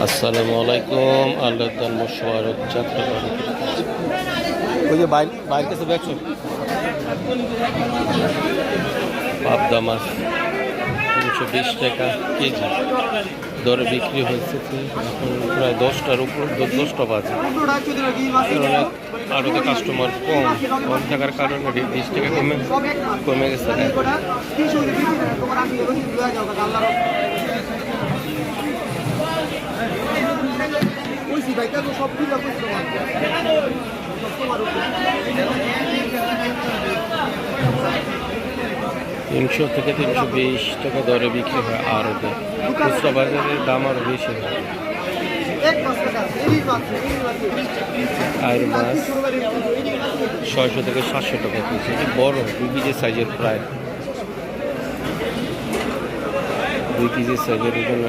আসসালামু আলাইকুম। আল্লাহ মোশারফ যাত্রা ওই যে বাইর কাছে দেখছো পাবদা মাছ 320 টাকা কেজি দরে বিক্রি হয়েছে। এখন প্রায় 10টার উপর 10টা বাজে। আরও তো কাস্টমার কম থাকার কারণে 20 টাকা কমে গেছে। তিনশো থেকে 320 টাকা দরে বিক্রি হয়। আরও খুচরা বাজারের দাম আরও বেশি হয়। আর মাছ 600 থেকে 700 টাকা কেজি। এটি বড় 2 কেজি সাইজের, প্রায় 2 কেজি সাইজের। এখানে